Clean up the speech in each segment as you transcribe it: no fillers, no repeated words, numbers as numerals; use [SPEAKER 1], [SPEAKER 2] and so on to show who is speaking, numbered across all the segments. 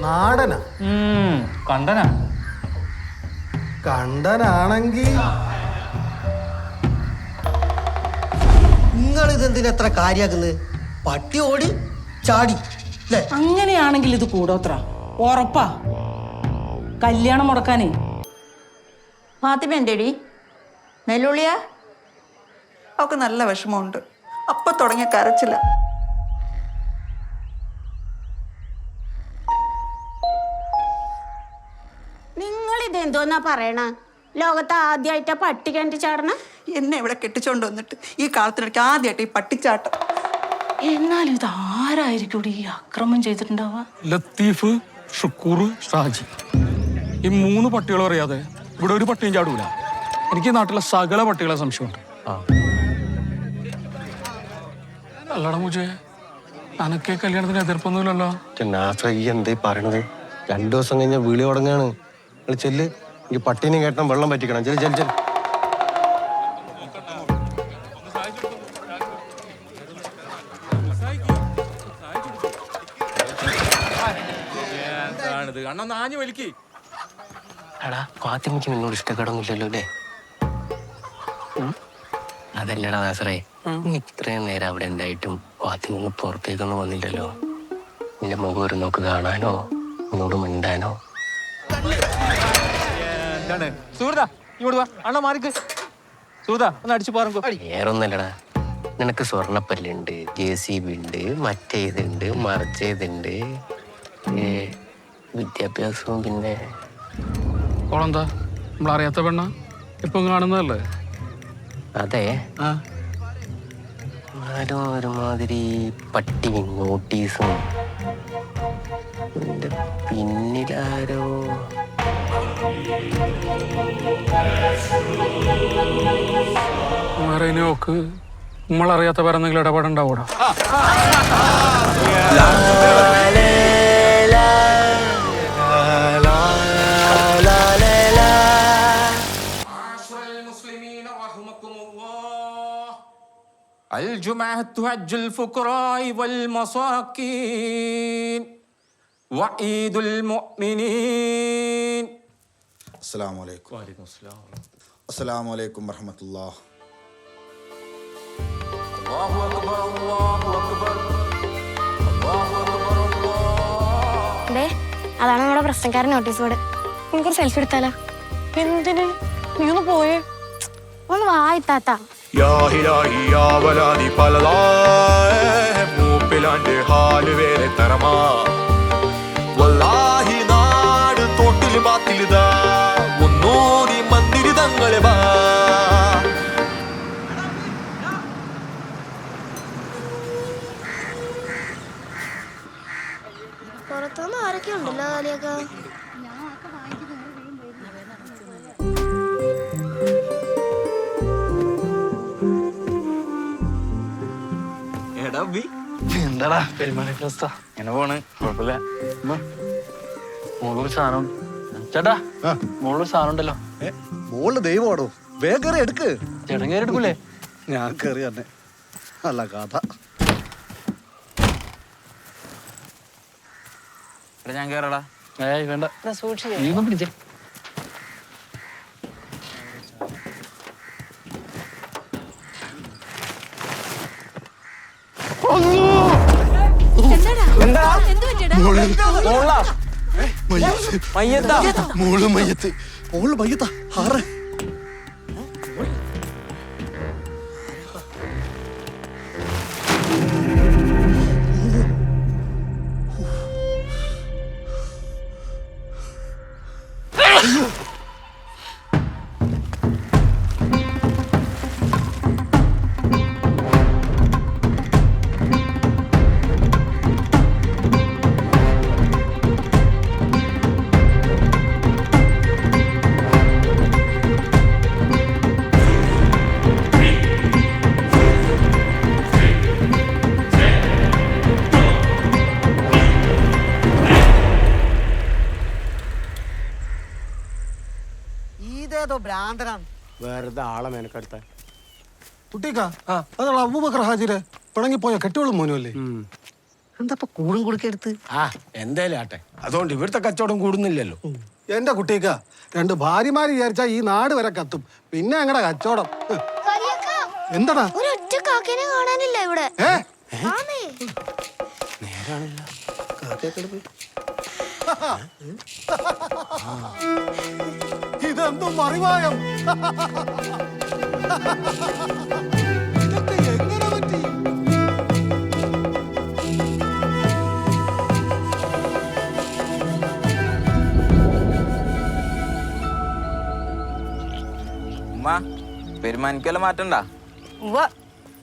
[SPEAKER 1] നാടനാ?
[SPEAKER 2] കണ്ടനാ.
[SPEAKER 1] കണ്ടനാണെങ്കി
[SPEAKER 3] നിങ്ങൾ ഇതെന്തിനാ എത്ര കാര്യാക്കുന്നത്? പട്ടി ഓടി ചാടി അല്ലേ?
[SPEAKER 4] അങ്ങനെയാണെങ്കിൽ ഇത് കൂടോത്ര ഉറപ്പാ. കല്യാണം മുടക്കാനേ.
[SPEAKER 5] ഫാത്തിമ എന്തേടി? നെല്ലുള്ളിയാ? അവൾക്ക് നല്ല വിഷമമുണ്ട്. അപ്പൊ തുടങ്ങിയ കരച്ചില്ല.
[SPEAKER 6] നിങ്ങൾ ഇതെന്തോന്നാ പറയണ? ലോകത്ത് ആദ്യമായിട്ടാ പട്ടി കിണറ്റി ചാടണ?
[SPEAKER 5] എന്നെ ഇവിടെ കെട്ടിച്ചോണ്ട് വന്നിട്ട് ഈ കാലത്തിനിടയ്ക്ക് ആദ്യമായിട്ട് ഈ പട്ടിച്ചാട്ടം.
[SPEAKER 4] എന്നാലും ഇത് ആരായിരിക്കും ഈ അക്രമം ചെയ്തിട്ടുണ്ടാവുക?
[SPEAKER 2] ലത്തീഫ്, ഷുക്കൂർ, ഷാജി, ഈ 3 പട്ടികളും അറിയാതെ ഇവിടെ ഒരു പട്ടിയും ചാടൂല. എനിക്ക് നാട്ടിലെ സകല പട്ടികളെ സംശയമുണ്ട്. അല്ലടാ മുജേ, അനക്കെ കല്യാണത്തിന് എതിർപ്പൊന്നുമില്ലല്ലോ?
[SPEAKER 7] എന്തേ പറയണത്? 2 ദിവസം കഴിഞ്ഞ വിളി തുടങ്ങാണ്. ചെല്ല്, ഈ പട്ടീനെ കേട്ടണം, വെള്ളം പറ്റിക്കണം. ചെല് ചെല് ചെല്. എടാ, ഫാത്തിമയ്ക്ക് നിന്നോട് ഇഷ്ടക്കേടൊന്നുമില്ലല്ലോ അല്ലേ? അതല്ലടാ നാസറേ, ഇത്രയും നേരം അവിടെ ഉണ്ടായിട്ടും ഫാത്തിമ പുറത്തേക്കൊന്നും വന്നില്ലല്ലോ. നിന്റെ മുഖം ഒരു നോക്ക് കാണാനോ നിന്നോട് മിണ്ടാനോ? വേറൊന്നല്ലടാ, നിനക്ക് സ്വർണ്ണപ്പല്ലുണ്ട്, JCB ഉണ്ട്, മറ്റേ ഇതുണ്ട്, മറിച്ചതുണ്ട്, വിദ്യാഭ്യാസവും. പിന്നെ
[SPEAKER 2] ഓളെന്താ നമ്മളറിയാത്ത പെണ്ണ ഇപ്പം കാണുന്നതല്ലേ?
[SPEAKER 7] അതെ, ആരോ ഒരുമാതിരി പട്ടി നോട്ടീസും പിന്നിലാരോ.
[SPEAKER 2] നോക്ക്, നമ്മളറിയാത്ത പേരെന്തെങ്കിലും ഇടപാടുണ്ടാവൂടാ?
[SPEAKER 8] الجمعة تهج الفقراء والمساكين وعيد المؤمنين.
[SPEAKER 9] السلام عليكم. وعليكم السلام. السلام عليكم ورحمة الله.
[SPEAKER 8] الله أكبر الله أكبر الله أكبر الله.
[SPEAKER 6] അതാണ് നമ്മുടെ പ്രശ്നക്കാരൻ നോട്ടീസ് ബോർഡ്. നമുക്കൊരു സെൽഫി എടുത്താലോ? എന്തിന്? നീ ഒന്ന് പോയേ, ഒന്ന് വായിത്താത്ത.
[SPEAKER 10] മൂപ്പിലാണ്ട് ഹാല് വേറെ തരമാ. വല്ലാഹി നാട് തോട്ടില് ബാത്തിലിതാ ഒന്നൂരി മന്ദിരി തങ്ങളെ ബാ.
[SPEAKER 6] പുറത്തുനിന്ന് ആരൊക്കെ ഉണ്ടല്ലോ കാലിയൊക്കെ.
[SPEAKER 2] എന്താടാ പെരുമാറ്റ അവസ്ഥ? എങ്ങനെ പോണ്? കുഴപ്പമില്ല. മോളൊരു സാധനം ചേട്ടാ, മോളൊരു സാധനം ഉണ്ടല്ലോ.
[SPEAKER 1] മോള് ദൈവമാണോ? വേഗം എടുക്ക്.
[SPEAKER 2] ചേട്ടൻ കയറി എടുക്കൂലേ?
[SPEAKER 1] ഞാൻ കയറി തന്നെ. അല്ല കഥ.
[SPEAKER 8] ഞാൻ കേറടാ.
[SPEAKER 2] ഏയ് വേണ്ട, നീ ഒന്നും പിടിച്ചേ.
[SPEAKER 1] മോള് മയ്യത്ത്. മോള് മയ്യത്താ. ആറ്
[SPEAKER 3] ഇതേതോ ഭ്രാന്തനാണ്.
[SPEAKER 7] വെറുതെ ആളെ മേനക്കെടുത്ത
[SPEAKER 1] കുട്ടിക്കാ, അതാണ് അബൂബക്കർ ഹാജിരെ പിണങ്ങിപ്പോയ കെട്ടിയോളും മോനും അല്ലേ?
[SPEAKER 3] എന്താ കൂടും കൊടുക്കെടുത്ത്?
[SPEAKER 2] ആ എന്തായാലും ആട്ടെ, അതുകൊണ്ട് ഇവിടുത്തെ കച്ചവടം കൂടുന്നില്ലല്ലോ.
[SPEAKER 1] എന്റെ കുട്ടിക്ക 2 ഭാര്യമാര് വിചാരിച്ചാ ഈ നാട് വരെ കത്തും. പിന്നെ ഞങ്ങളുടെ കച്ചവടം. എന്താടാ
[SPEAKER 6] ഒരൊറ്റ കാക്കേനെ കാണാനില്ല ഇവിടെ.
[SPEAKER 1] ഇതെന്തും മറിവായം. ഇതൊക്കെ എങ്ങനെ പറ്റി?
[SPEAKER 8] ഉമ്മ പെരുമാനിക്കല്ല മാറ്റണ്ട.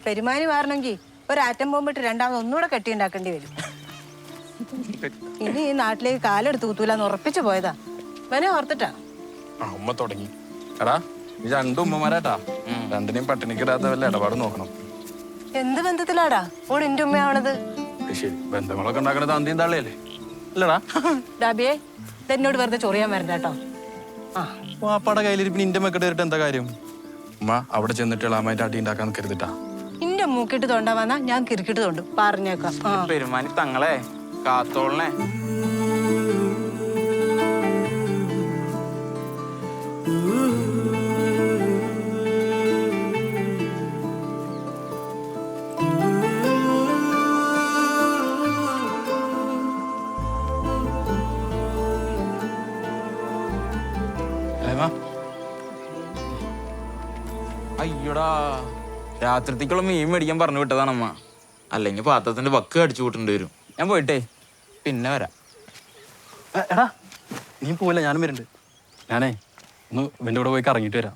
[SPEAKER 5] പെരുമാനി മാറണമെങ്കിൽ ഒരാറ്റം ബോംബിട്ട് രണ്ടാമത് ഒന്നുകൂടെ കെട്ടിയുണ്ടാക്കേണ്ടി വരും. ഇനി ഈ നാട്ടിലേക്ക് കാലെടുത്ത് കുത്തൂലെന്ന് ഉറപ്പിച്ചു പോയതാ. വനെ ഓർത്തിട്ടാ
[SPEAKER 2] ഉമ്മ തുടങ്ങി. എടാ ഈ 2 ഉമ്മമാരാട്ടാ, 2നെയും പട്ടിണിക്കിടാത്ത വല്ല ഇടപാട് നോക്കണം.
[SPEAKER 5] എന്ത് ബന്ധത്തിലാടാ ഓട് എന്റെ ഉമ്മയാവണത്?
[SPEAKER 2] ശരി, ബന്ധങ്ങളൊക്കെ ഉണ്ടാക്കണ തന്തിയും തള്ളിയല്ലേ അല്ലടാ?
[SPEAKER 5] ഡാബിയെ എന്നോട് വെറുതെ ചൊറിയാൻ വരണ്ട കേട്ടോ.
[SPEAKER 2] വാപ്പാടെ കയ്യിലിരിപ്പിന് ഇന്റെ മെക്കെട്ട് കയറിട്ട് എന്താ കാര്യം? ഉമ്മ അവിടെ ചെന്നിട്ട് ഇളാമായിട്ട് അടി ഉണ്ടാക്കാന്ന് കരുതിട്ടാ.
[SPEAKER 5] ഇന്റെ മൂക്കിട്ട് തോണ്ടാ വന്നാ ഞാൻ കിരിക്കിട്ട് തോണ്ടും, പറഞ്ഞേക്കാം.
[SPEAKER 8] പെരുമാനി തങ്ങളെ കാത്തോളനെ. അയ്യോടാ, രാത്രിത്തേക്കുള്ള മീൻ മേടിക്കാൻ പറഞ്ഞു വിട്ടതാണമ്മ. അല്ലെങ്കിൽ പാത്രത്തിന്റെ വക്ക് അടിച്ചു കൂട്ടേണ്ടി വരും. ഞാൻ പോയിട്ടേ പിന്നെ വരാം.
[SPEAKER 2] എടാ നീ പോവില്ല, ഞാനും വരുന്നുണ്ട്. ഞാനേ ഒന്ന് ഇവന്റെ കൂടെ പോയി കറങ്ങിട്ട് വരാം.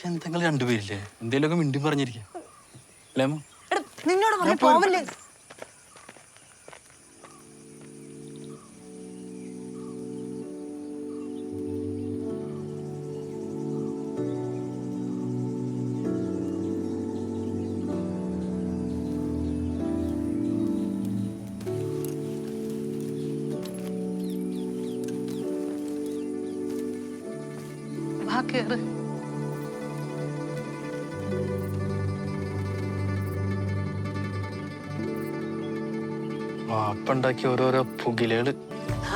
[SPEAKER 2] എന്തെങ്കിലും 2 പേരില്ലേ, എന്തേലുമൊക്കെ മിണ്ടി പറഞ്ഞിരിക്കാം അല്ലേ അമ്മ?
[SPEAKER 5] നിന്നോട് പറഞ്ഞു പോവല്ലേ? കേറ്.
[SPEAKER 2] വാപ്പുണ്ടാക്കിയ ഓരോരോ പുകിലുകള്.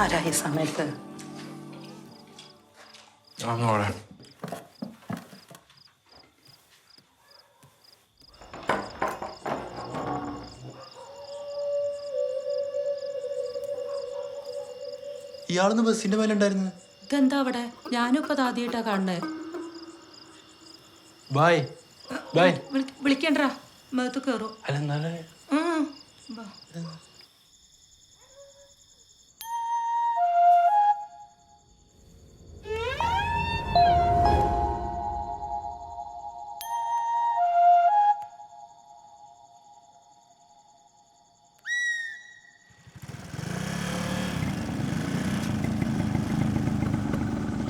[SPEAKER 5] ആരാ ഈ സമയത്ത്?
[SPEAKER 9] ഇയാളൊന്ന് ബസ്സിന്റെ മേലുണ്ടായിരുന്നു.
[SPEAKER 4] ഇതെന്താ അവിടെ? ഞാനും ഇപ്പൊ ആദ്യമായിട്ടാ കാണണേ.
[SPEAKER 2] Bye bye.
[SPEAKER 4] വിളിക്കണ്ടാ, മേത്ത് കേറും.
[SPEAKER 2] അല്ല എന്നാലേ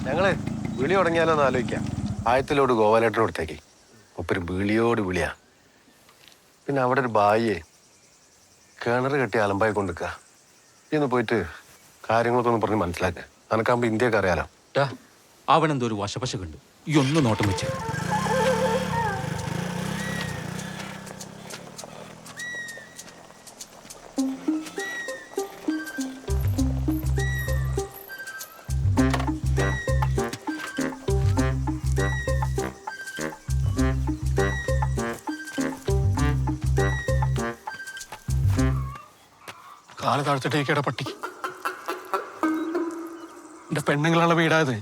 [SPEAKER 1] ഞങ്ങള് വിളി തുടങ്ങിയാലോന്ന് ആലോചിക്കാം. ആയത്തിലോട് ഗോവാലേട്ടന് കൊടുത്തേക്ക്. ഒപ്പരും വിളിയോട് വിളിയാ. പിന്നെ അവിടെ ഒരു ബായിയെ കിണർ കെട്ടി അലമ്പായി കൊണ്ടിരിക്കുക. ഇന്ന് പോയിട്ട് കാര്യങ്ങളൊക്കെ ഒന്ന് പറഞ്ഞ് മനസ്സിലാക്കുക. നിനക്കാകുമ്പോ ഇന്ത്യയൊക്കെ അറിയാലോ.
[SPEAKER 8] അവനെന്തോ ഒരു വശപശ കണ്ടു. ഈ ഒന്ന് നോട്ടം വെച്ച്
[SPEAKER 2] കാല് താഴ്ത്തിട്ടേക്കട പട്ടി. എന്റെ പെണ്ണുങ്ങളുള്ള വീടായത്.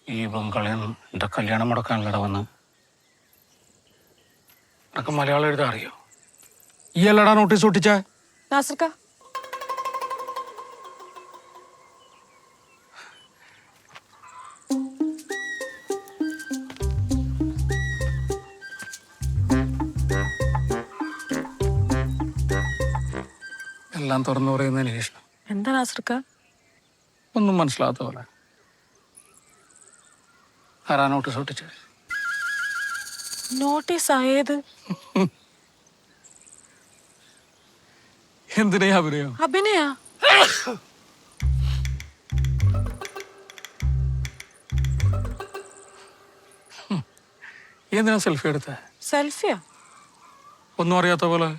[SPEAKER 2] ഈ ബംഗാളിൽ എന്റെ കല്യാണം മുടക്കാനല്ലട വന്ന്. നിനക്ക് മലയാളം എഴുതാൻ അറിയോ? ഈ അല്ലടാ നോട്ടീസ് ഒട്ടിച്ച
[SPEAKER 5] നാസർക്ക?
[SPEAKER 2] എല്ലാം തുറന്നു പറയുന്നതിന് ശേഷം
[SPEAKER 5] എന്താ നാസർക്ക?
[SPEAKER 2] ഒന്നും മനസ്സിലാത്ത പോലെ. ആരാ നോട്ടീസ് ഒട്ടിച്ച്?
[SPEAKER 4] നോട്ടീസ് ആയത്?
[SPEAKER 2] എന്തിനാ അഭിനയം?
[SPEAKER 4] അഭിനയ?
[SPEAKER 2] എന്തിനാ സെൽഫി എടുത്തേ?
[SPEAKER 4] സെൽഫിയാ?
[SPEAKER 2] ഒന്നും അറിയാത്ത പോലെ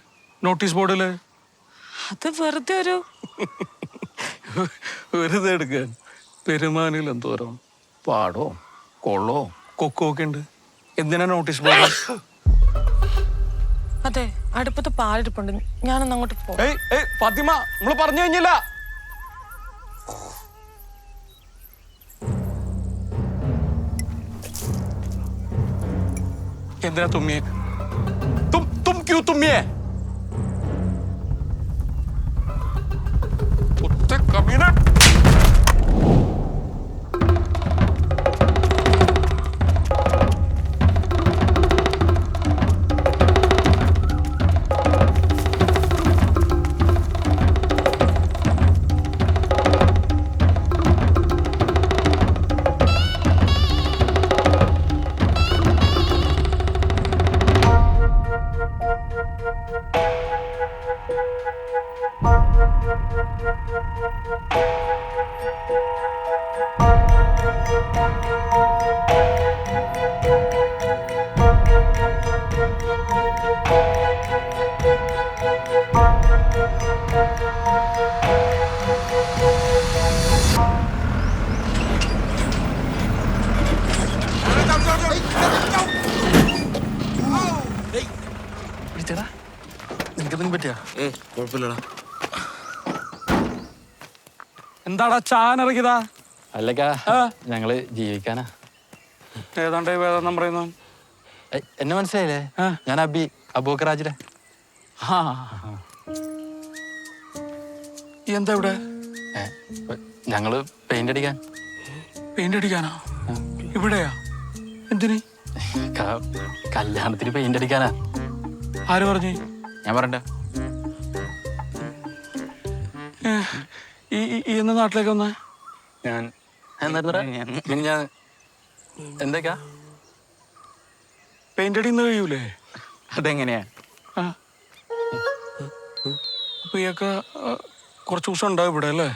[SPEAKER 2] നോട്ടീസ് ബോർഡില്
[SPEAKER 4] അത് വെറുതെ ഒരു
[SPEAKER 2] വെറുതെ എടുക്കാൻ. പെരുമാനിൽ എന്തോരം പാടോ കൊള്ളോ കൊക്കോ ഒക്കെ ഉണ്ട്. എന്തിനാ നോട്ടീസ് ബോർഡ്?
[SPEAKER 4] അതെ, അടുപ്പത്ത് പാലിരിപ്പുണ്ട്, ഞാനൊന്ന് അങ്ങോട്ട് പോ.
[SPEAKER 2] ഫാത്തിമ, നമ്മള് പറഞ്ഞു കഴിഞ്ഞില്ല. എന്തിനാ തുമ്മിയെ? തും ക്യൂ തുമ്മിയെ? കുത്തെ കമീന. നിനക്കെന്തെങ്കിലും പറ്റിയാ?
[SPEAKER 8] കുഴപ്പമില്ലടാ.
[SPEAKER 2] എന്താടാ ചാനിറങ്ങിയതാ?
[SPEAKER 11] അല്ലക്കാ, ഞങ്ങള് ജീവിക്കാനാ.
[SPEAKER 2] ഏതാണ്ട് വേദം പറയുന്നു.
[SPEAKER 11] എന്നെ മനസ്സിലായില്ലേ? ഞാൻ അബൂക്കറാജിലെ.
[SPEAKER 2] എന്താ ഇവിടെ?
[SPEAKER 11] ഞങ്ങള് പെയിന്റ് അടിക്കാൻ.
[SPEAKER 2] പെയിന്റ് അടിക്കാനാ? ഇവിടെയാ? എന്തിന്?
[SPEAKER 11] കല്യാണത്തിന് പെയിന്റ് അടിക്കാനാ.
[SPEAKER 2] ആര് പറഞ്ഞു?
[SPEAKER 8] ഞാൻ പറയണ്ട.
[SPEAKER 2] ഈ എന്ന നാട്ടിലേക്ക് വന്ന?
[SPEAKER 11] ഞാൻ എന്തൊക്കെയാ
[SPEAKER 2] പെയിന്റ് അടിന്ന് കഴിയൂലേ?
[SPEAKER 8] അതെങ്ങനെയാ?
[SPEAKER 2] അപ്പൊ ഇയൊക്കെ കുറച്ച് ദിവസം ഉണ്ടാവും ഇവിടെ അല്ലേ?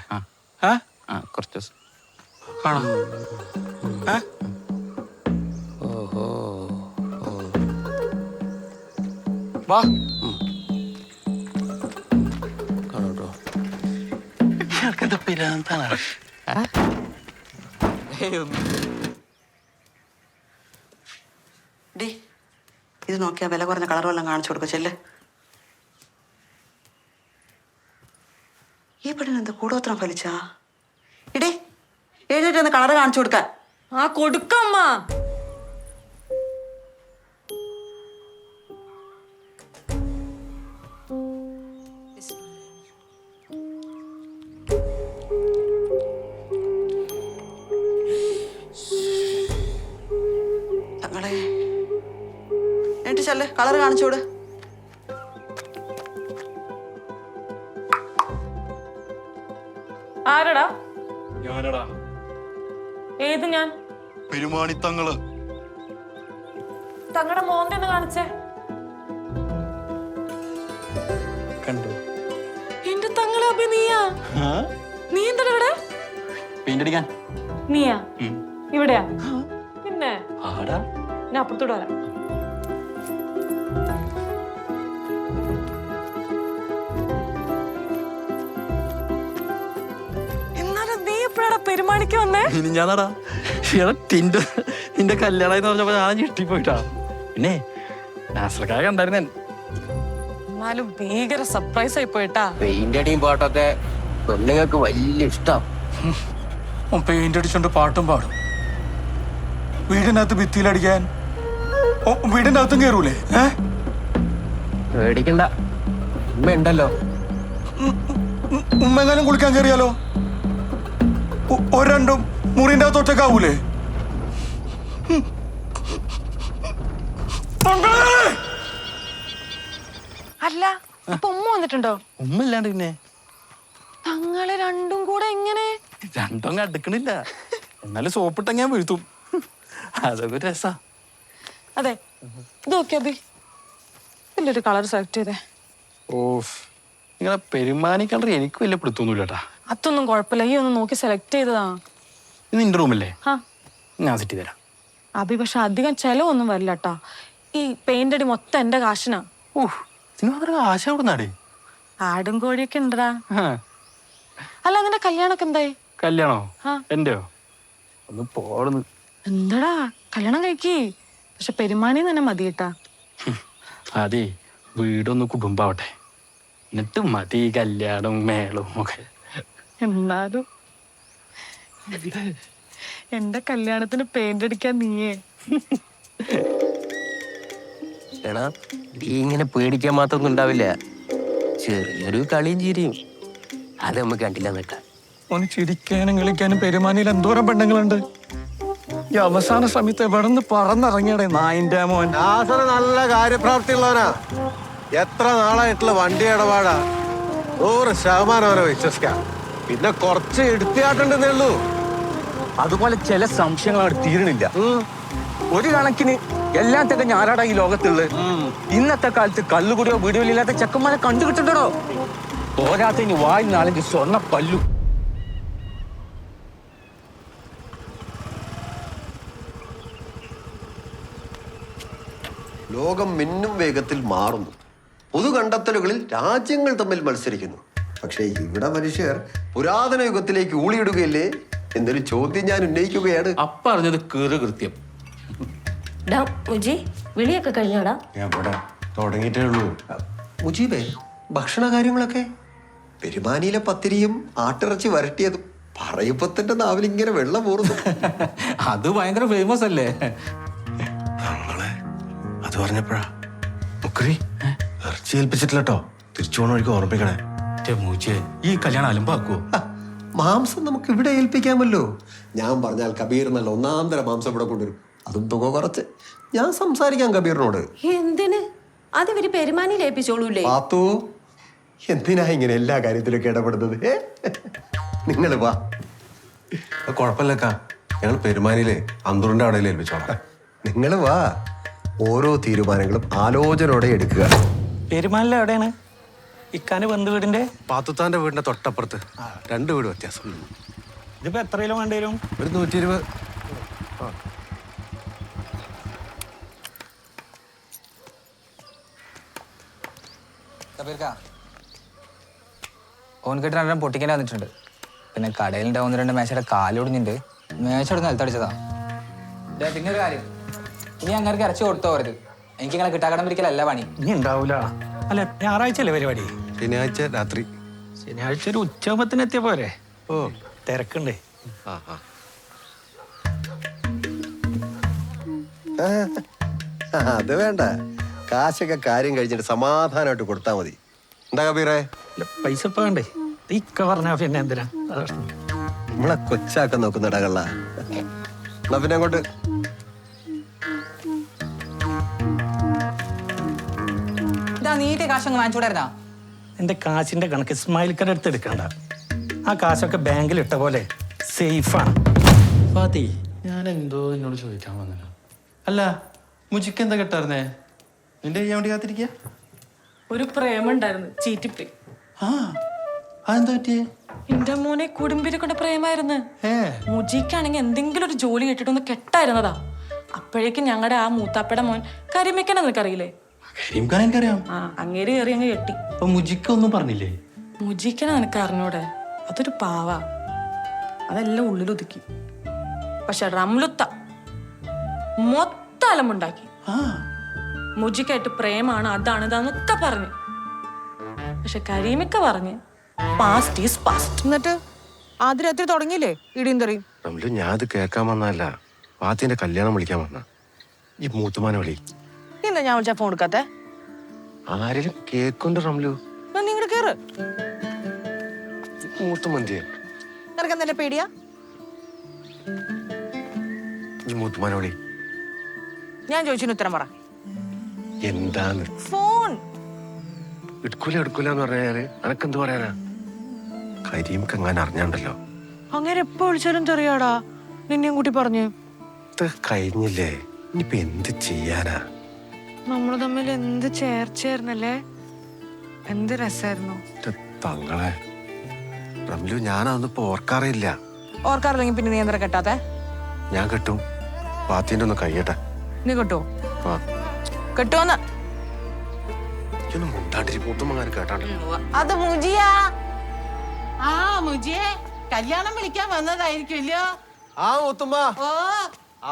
[SPEAKER 8] കുറച്ച് ദിവസം
[SPEAKER 2] കാണാം. വാ.
[SPEAKER 12] ഡി, ഇത് നോക്കിയാ വില കുറഞ്ഞ കളർ വല്ലതും കാണിച്ചു കൊടുക്ക ചെല്ല്. ഈ പെണ്ണിന് എന്താ കൂടോത്രം ഫലിച്ചാ? ഇടേ, എഴുതിട്ട് കളർ കാണിച്ചു കൊടുക്കാൻ.
[SPEAKER 4] കൊടുക്കമ്മ.
[SPEAKER 12] തങ്ങളെ എന്നിട്ട് ചെല്ല് കളർ കാണിച്ചോട്.
[SPEAKER 4] ആരടാ?
[SPEAKER 2] ഞാനടാ.
[SPEAKER 4] ഏത് ഞാൻ?
[SPEAKER 2] പെരുമാണി തങ്ങള്.
[SPEAKER 4] തങ്ങളുടെ മോന്തെന്ന് കാണിച്ചേ.
[SPEAKER 11] കണ്ടു.
[SPEAKER 4] എന്റെ തങ്ങളെ അഭി നീയാ? നീ എന്താ ഇവിടെ?
[SPEAKER 11] പെയിന്റ് അടിക്കാൻ.
[SPEAKER 4] നീയാ? ഇവിടെയാ? പിന്നെ
[SPEAKER 11] ആടാ,
[SPEAKER 4] ഞാൻ അപ്പുറത്തോട്ട് വരാം. എന്നാലും നീ എപ്പോഴാടാ പെരുമാണിക്ക് വന്നേ?
[SPEAKER 11] ഞാനാടാ. നിന്റെ കല്യാണം എന്ന് പറഞ്ഞപ്പോ ഞാൻ ഞെട്ടിപ്പോയിട്ടാ. പിന്നെ നാസർക്കായ കണ്ടായിരുന്നേ.
[SPEAKER 4] എന്നാലും ഭീകര സർപ്രൈസ് ആയി പോയിട്ടാ.
[SPEAKER 7] പെയിന്റ് അടിയും പാട്ടൊക്കെ പെണ്ണുങ്ങൾക്ക് വലിയ ഇഷ്ടം.
[SPEAKER 2] പെയിന്റ് അടിച്ചോണ്ട് പാട്ടും പാടും. വീടിനകത്ത് ഭിത്തിയിലടിക്കാൻ വീടിന്റെ അകത്തും കയറൂലേ?
[SPEAKER 7] പേടിക്കണ്ട, ഉമ്മ ഉണ്ടല്ലോ.
[SPEAKER 2] ഉമ്മെങ്ങാനും കുളിക്കാൻ കയറിയാലോ? രണ്ടും മുറിന്റെ അകത്ത് ഒറ്റക്കാവൂലേ?
[SPEAKER 4] അല്ല, ഇപ്പൊ ഉമ്മ വന്നിട്ടുണ്ടോ?
[SPEAKER 11] ഉമ്മ ഇല്ലാണ്ട് പിന്നെ
[SPEAKER 4] തങ്ങളെ രണ്ടും കൂടെ എങ്ങനെ?
[SPEAKER 11] രണ്ടും അടുക്കണില്ല. എന്നാലും സോപ്പിട്ട ഞാൻ വീഴ്ത്തും. അതൊക്കെ രസാ.
[SPEAKER 4] അതെ ഇത് നോക്കിയാ ബി ഇതിലൊരു കളർ സെലക്ട് ചെയ്തേ.
[SPEAKER 11] ഓഫ്, നിങ്ങളെ പെരുമാനി കണ്ടറി എനിക്ക് വലിയ പിടുത്തൊന്നുമില്ല കേട്ടാ.
[SPEAKER 4] അതൊന്നും കുഴപ്പമില്ല, ഈ ഒന്ന് നോക്കി സെലക്ട് ചെയ്തതാ.
[SPEAKER 11] ഇത് നിന്റെ റൂമല്ലേ?
[SPEAKER 4] ആ
[SPEAKER 11] ഞാൻ സെറ്റ് ചെയ്ത് തരാം.
[SPEAKER 4] അബി പക്ഷെ അധികം ചെലവൊന്നും വരില്ല കേട്ടാ. ഈ പെയിന്റ് അടി മൊത്തം എന്റെ കാശിനാ.
[SPEAKER 11] ഓഹ്, ഇതിന് മാത്രം ആശ എവിടുന്നാടേ?
[SPEAKER 4] ആടും കോഴിയൊക്കെ ഉണ്ടടാ. അല്ല നിന്റെ കല്യാണൊക്കെ എന്തായി?
[SPEAKER 11] കല്യാണോ?
[SPEAKER 4] ആ.
[SPEAKER 11] എന്റെയോ? ഒന്ന് പോടുന്നു.
[SPEAKER 4] എന്താടാ കല്യാണം കഴിക്കേ, പക്ഷെ പെരുമാനി തന്നെ മതി കേട്ടാ.
[SPEAKER 11] അതെ, വീടൊന്ന് കുടുംബാവട്ടെ, എന്നിട്ട് മതി കല്യാണവും മേളവും ഒക്കെ.
[SPEAKER 4] എന്നാലും എന്റെ കല്യാണത്തിന് പെയിന്റ് അടിക്കാൻ നീയേ.
[SPEAKER 7] എടാ നീ ഇങ്ങനെ പേടിക്കാൻ മാത്രമൊന്നും ഉണ്ടാവില്ല. ചെറിയൊരു കളിയും ചിരിയും അത് നമുക്ക് കണ്ടില്ല നിൽക്കാം.
[SPEAKER 2] ഓന് ചിരിക്കാനും കളിക്കാനും പെരുമാനിയിൽ എന്തോരം പെണ്ണുങ്ങളുണ്ട്. ഈ അവസാന സമയത്ത് എവിടെ നിന്ന് പറന്നിറങ്ങിയടേ നായിന്റെ മോൻ.
[SPEAKER 1] നല്ല കാര്യപ്രാപ്തിയുള്ളവനാ. എത്ര നാളായിട്ടുള്ള വണ്ടി ഇടപാടാ. 100% അവനെ വിശ്വസിക്കാം. പിന്നെ കുറച്ച് എടുത്തിയാട്ടുണ്ടെന്നേ ഉള്ളൂ.
[SPEAKER 13] അതുപോലെ ചില സംശയങ്ങൾ അവിടെ തീരണില്ല. ഒരു കണക്കിന് എല്ലാത്തൊക്കെ ഞാനാടാ ഈ ലോകത്തുള്ളത്. ഇന്നത്തെ കാലത്ത് കള്ളുകുടിയോ വീടുകളില്ലാത്ത ചെക്കന്മാരെ കണ്ടുകിട്ടുണ്ടോ? പോരാത്തതിന് വായി 4 സ്വർണ്ണ പല്ലു.
[SPEAKER 1] ലോകം മിന്നും വേഗത്തിൽ മാറുന്നു. പുതു കണ്ടെത്തലുകളിൽ രാജ്യങ്ങൾ തമ്മിൽ മത്സരിക്കുന്നു. പക്ഷേ ഇവിടെ മനുഷ്യർ പുരാതന യുഗത്തിലേക്ക് ഊളിയിടുകയല്ലേ എന്നൊരു ചോദ്യം ഞാൻ ഉന്നയിക്കുകയാണ്.
[SPEAKER 11] അപ്പറഞ്ഞത് കീറ് കൃത്യം.
[SPEAKER 6] വിളിയൊക്കെ കഴിഞ്ഞോടാ?
[SPEAKER 1] ഞാൻ ഇവിടെ തുടങ്ങിയിട്ടേ ഉള്ളൂ. മുജീബേ, ഭക്ഷണ കാര്യങ്ങളൊക്കെ? പെരുമാനിയിലെ പത്തിരിയും ആട്ടിറച്ചി വരട്ടിയതും പറയുമ്പോ തന്നെ നാവിലിങ്ങനെ വെള്ളം പോറുന്നു.
[SPEAKER 11] അത് ഭയങ്കര ഫേമസ് അല്ലേ?
[SPEAKER 1] നമ്മളെ അത് പറഞ്ഞപ്പോഴാ മുക്കറി ഇറച്ചി ഏൽപ്പിച്ചിട്ടില്ലട്ടോ. തിരിച്ചു പോണ വഴിക്ക് ഓർമ്മിക്കണേ.
[SPEAKER 11] ഈ കല്യാണം അലമ്പാക്കുവോ?
[SPEAKER 1] മാംസം നമുക്ക് ഇവിടെ ഏൽപ്പിക്കാമല്ലോ. ഞാൻ പറഞ്ഞാൽ കബീർ നല്ല 1-ാം തരം മാംസം ഇവിടെ കൊണ്ടുവരും. അതും തുക കുറച്ച്. ഞാൻ സംസാരിക്കാം കബീറിനോട്.
[SPEAKER 6] എന്തിന്? അത് ഇവര് പെരുമാനിയിൽ ഏൽപ്പിച്ചോളൂല്ലേ?
[SPEAKER 1] പാത്തു, എന്തിനാ ഇങ്ങനെ എല്ലാ കാര്യത്തിലൊക്കെ ഇടപെടുന്നത്? നിങ്ങൾ വാ. കുഴപ്പമില്ലക്കാ, ഞങ്ങൾ പെരുമാനിയിലെ അന്തൂറിന്റെ അവിടെ ഏൽപ്പിച്ചോളാം. നിങ്ങൾ വാ. ഓരോ തീരുമാനങ്ങളും ആലോചനയോടെ എടുക്കുക.
[SPEAKER 11] പെരുമാനിലെ എവിടെയാണ്? ഇക്കാന്റെ ബന്ധു വീടിന്റെ?
[SPEAKER 1] പാത്തുത്താന്റെ വീടിന്റെ തൊട്ടപ്പുറത്ത്. 2 വീട് വ്യത്യാസം.
[SPEAKER 11] ഇതിപ്പോ എത്ര കിലോ വേണ്ടി വരും?
[SPEAKER 1] ഒരു 120.
[SPEAKER 8] ഓൻ കെട്ടി 2 പൊട്ടിക്കാൻ വന്നിട്ടുണ്ട്. പിന്നെ കടയിലുണ്ട് 1-2 മേശയുടെ കാലൊടിഞ്ഞിട്ടുണ്ട്. മേശയുടെ നിലത്തടിച്ചതാ. പിന്നെ ഒരു കാര്യം, ഇനി അങ്ങനെ ഇറച്ചി കൊടുത്തോ വരുത്. എനിക്ക് ഇങ്ങനെ കിട്ടാക്കടം പിരിക്കലല്ല പണി.
[SPEAKER 11] ഇനി ഉണ്ടാവൂല. അല്ല, ഞായറാഴ്ച അല്ലേ പരിപാടി?
[SPEAKER 1] ശനിയാഴ്ച രാത്രി.
[SPEAKER 11] ശനിയാഴ്ച ഒരു ഉച്ചയാകുമ്പത്തിന് എത്തിയ പോരെ? ഓ, തിരക്കുണ്ടേ.
[SPEAKER 1] അത് വേണ്ട. കാശൊക്കെ കാര്യം കഴിഞ്ഞിട്ട് സമാധാനമായിട്ട് കൊടുത്താൽ മതി. എന്താ കബീറേ?
[SPEAKER 11] പൈസ ഇപ്പൊ വേണ്ടേ? ഇക്ക പറഞ്ഞ പിന്നെ എന്തിനാ?
[SPEAKER 1] നമ്മളെ കൊച്ചാക്കാൻ നോക്കുന്ന ഇടകള. എന്നാ പിന്നെ അങ്ങോട്ട്.
[SPEAKER 8] നീട്ടി കാശൊന്ന് വാങ്ങിച്ചൂടായിരുന്നാ?
[SPEAKER 11] എന്റെ കാശിന്റെ കണക്ക് ഇസ്മായിൽക്കടെ അടുത്ത് എടുക്കണ്ട. ആ കാശൊക്കെ ബാങ്കിൽ ഇട്ട പോലെ സേഫാണ്. ഫാത്തി, ഞാൻ എന്തോ എന്നോട് ചോദിക്കാൻ വന്നല്ലോ. അല്ല, മുജിക്ക് എന്താ കേട്ടായിരുന്നേ? നിന്റെ ചെയ്യാൻ വേണ്ടി കാത്തിരിക്കുക?
[SPEAKER 4] ഒരു പ്രേമുണ്ടായിരുന്നു, ചീറ്റിപ്പോയി.
[SPEAKER 11] ആ, അതെന്താ പറ്റിയേ?
[SPEAKER 4] എന്റെ മോനെ കുടുംബിനെ കൊണ്ട് പ്രേമായിരുന്നു. മുജിക്കാണെങ്കിൽ എന്തെങ്കിലും ഒരു ജോലി കിട്ടിട്ടൊന്ന് കെട്ടായിരുന്നതാ. അപ്പോഴേക്കും ഞങ്ങളുടെ ആ മൂത്താപ്പയുടെ മോൻ കരിമിക്കനെ നിനക്കറിയില്ലേ?
[SPEAKER 11] എനിക്കറിയാം.
[SPEAKER 4] ആ, അങ്ങേര് കയറി അങ്ങ് കെട്ടി.
[SPEAKER 11] അപ്പൊ മുജിക്ക ഒന്നും പറഞ്ഞില്ലേ?
[SPEAKER 4] മുജിക്കനെ നിനക്ക് അറിഞ്ഞൂടെ? അതൊരു പാവ. അതെല്ലാം ഉള്ളിലൊതുക്കി. പക്ഷെ റംലുത്ത മൊത്തം അലമുണ്ടാക്കി. മുജിക്കായിട്ട് പ്രേമാണ്, അതാണ് ഇതാന്നൊക്കെ പറഞ്ഞു. പക്ഷെ കരീമിക്ക പറഞ്ഞ് പാസ്റ്റ് ഈസ് പാസ്റ്റ്.
[SPEAKER 5] എന്നിട്ട് ആദ്യ രാത്രി തുടങ്ങിയില്ലേ ഇടിയും തെറിയും?
[SPEAKER 1] റംലു, ഞാൻ അത് കേൾക്കാൻ വന്നല്ല, പാത്തിന്റെ കല്യാണം വിളിക്കാൻ വന്ന. ഈ മൂത്തുമാനെ വിളി.
[SPEAKER 5] എന്താ ഞാൻ വിളിച്ചാ ഫോൺ എടുക്കാത്തെ?
[SPEAKER 1] ആരെങ്കിലും കേക്കുണ്ട് റംലു?
[SPEAKER 5] നിങ്ങടെ കേറ്.
[SPEAKER 1] മൂത്തുമന്തിയെ
[SPEAKER 5] നിനക്കെന്താ പേടിയാ?
[SPEAKER 1] ഈ മൂത്തുമാനെ വിളി.
[SPEAKER 5] ഞാൻ ചോദിച്ചതിന് ഉത്തരം പറ.
[SPEAKER 1] എന്താന്ന്?
[SPEAKER 5] ഫോൺ
[SPEAKER 1] എടുക്കൂലെന്ന് പറഞ്ഞാല് അനക്കെന്ത് പറയാനാ? കരീംക്ക് എങ്ങനെ അറിഞ്ഞാണ്ടല്ലോ.
[SPEAKER 5] അങ്ങനെ എപ്പോ വിളിച്ചാലും തെറിയാടാ. നിന്നെയും കൂട്ടി പറഞ്ഞു.
[SPEAKER 1] ഇത് കഴിഞ്ഞില്ലേ, ഇനിയിപ്പോ എന്ത് ചെയ്യാനാ?
[SPEAKER 6] നമ്മള് തമ്മിൽ എന്ത് ചേർച്ചയായിരുന്നല്ലേ, എന്ത് രസായിരുന്നു.
[SPEAKER 1] തങ്ങളെ റംലു, ഞാനതൊന്നും ഓർക്കാറില്ല.
[SPEAKER 5] ഓർക്കാറില്ലെങ്കിൽ പിന്നെ നീ എന്താ കെട്ടാത്തെ?
[SPEAKER 1] ഞാൻ കെട്ടും. പാത്തിന്റെ ഒന്ന് കഴിയട്ടെ.
[SPEAKER 5] നീ കെട്ടോ? കെട്ടോന്ന് അത് മുജിയാ. ആ മുജിയെ കല്യാണം വിളിക്കാൻ വന്നതായിരിക്കുമല്ലോ.
[SPEAKER 1] ആ മൂത്തുമ്മ.
[SPEAKER 5] ഓ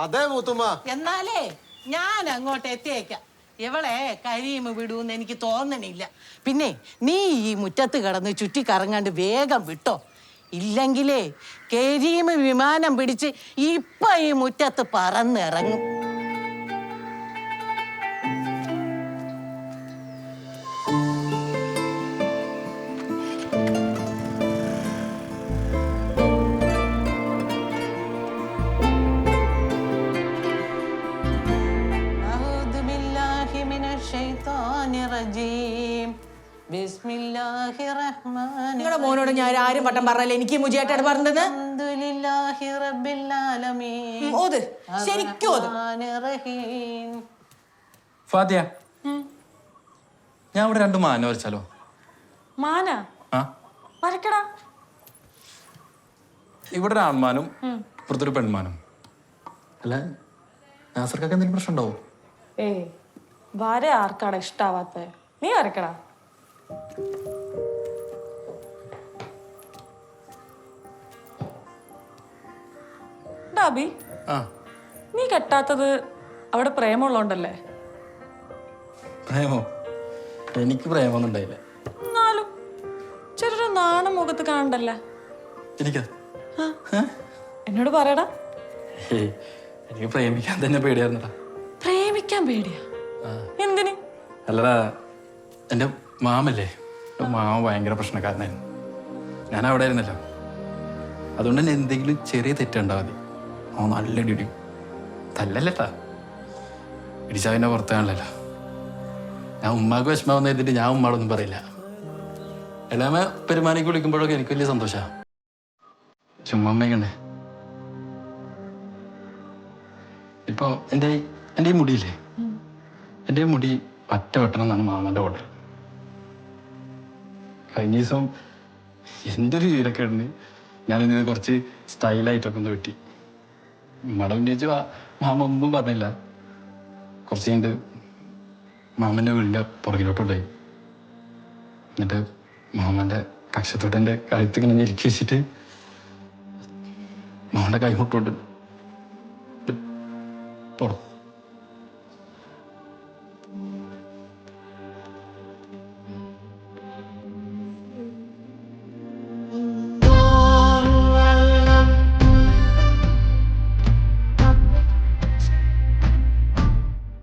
[SPEAKER 1] അതെ മൂത്തുമ്മ.
[SPEAKER 5] എന്നാലേ ഞാൻ അങ്ങോട്ട് എത്തിയേക്കാം. ഇവളെ കരിയും വിടൂന്ന് എനിക്ക് തോന്നണില്ല. പിന്നെ നീ ഈ മുറ്റത്ത് കിടന്ന് ചുറ്റി കറങ്ങാണ്ട് വേഗം വിട്ടോ. ഇല്ലെങ്കിലേ കരീം വിമാനം പിടിച്ച് ഇപ്പൊ ഈ മുറ്റത്ത് പറന്നിറങ്ങും. നിങ്ങളുടെ മോനോട് ഞാൻ ആരും വട്ടം പറഞ്ഞല്ലേ എനിക്ക് മുജിയായിട്ടാണ് പറഞ്ഞത്. ഓത് ശരിക്കും ഓത്.
[SPEAKER 2] ഫാത്തിയ, ഞാൻ ഇവിടെ 2 മാന വരച്ചാലോ?
[SPEAKER 4] മാന
[SPEAKER 2] ആ,
[SPEAKER 4] വരക്കടാ.
[SPEAKER 2] ഇവിടെ ഒരു ആൺമാനും ഇപ്പുറത്തൊരു പെൺമാനും. അല്ല, നാസർക്കൊക്കെ എന്തെങ്കിലും പ്രശ്നം ഉണ്ടാവോ?
[SPEAKER 4] വര ആർക്കാടാ ഇഷ്ടാവാത്ത? നീ വരക്കടാ. ഡാബി, നീ കെട്ടാത്തത് അവിടെ പ്രേമുള്ളോണ്ടല്ലേ?
[SPEAKER 2] പ്രേമോ? എനിക്ക് പ്രേമൊന്നും ഉണ്ടായില്ല.
[SPEAKER 4] എന്നാലും ചെറിയൊരു നാണം മുഖത്ത് കാണണ്ടല്ലേ?
[SPEAKER 2] എനിക്കാ?
[SPEAKER 4] എന്നോട് പറയടാ.
[SPEAKER 2] എനിക്ക് പ്രേമിക്കാൻ തന്നെ പേടിയായിരുന്നടാ.
[SPEAKER 4] പ്രേമിക്കാൻ പേടിയാ? എന്തിന്?
[SPEAKER 2] അല്ലടാ, എൻ്റെ മാമല്ലേ, മാമ ഭയങ്കര പ്രശ്നക്കാരനായിരുന്നു. ഞാൻ അവിടെ ആയിരുന്നല്ലോ. അതുകൊണ്ട് തന്നെ എന്തെങ്കിലും ചെറിയ തെറ്റുണ്ടാ മതി, അവൻ നല്ല ഇടിയും. തല്ലല്ലേട്ടാ, ഇടിച്ചാ പിന്നെ പുറത്താണല്ലോ. ഞാൻ ഉമ്മാക്ക് വിഷമാവുന്ന എഴുതിട്ട് ഞാൻ ഉമ്മാടൊന്നും പറയില്ല. എല്ലാമ പെരുമാനിക്ക് വിളിക്കുമ്പോഴൊക്കെ എനിക്ക് വലിയ സന്തോഷമാണ്. ചുമ്മമ്മയൊക്കെ ഇപ്പൊ എൻ്റെ ഈ മുടിയില്ലേ, എൻ്റെ ഈ മുടി പറ്റ വെട്ടണം എന്നാണ് മാമൻ്റെ ഓർഡർ. കഴിഞ്ഞ ദിവസം എൻ്റെ ഒരു വീരൊക്കെ ഉണ്ട്, ഞാനിത് കുറച്ച് സ്റ്റൈലായിട്ടൊക്കെ ഒന്ന് വെട്ടി. ഉമ്മയുടെ ഉന്നയിച്ച് മാമ ഒന്നും പറഞ്ഞില്ല. കുറച്ച് കഴിഞ്ഞിട്ട് മാമൻ്റെ വീടിൻ്റെ പുറകിലോട്ടുണ്ടായി. എന്നിട്ട് മാമൻ്റെ കക്ഷത്തോട്ട് എൻ്റെ കഴുത്തിങ്ങനെ ഞെരുക്കി വെച്ചിട്ട് മാമൻ്റെ കൈമുട്ടോട്ട് പുറത്ത്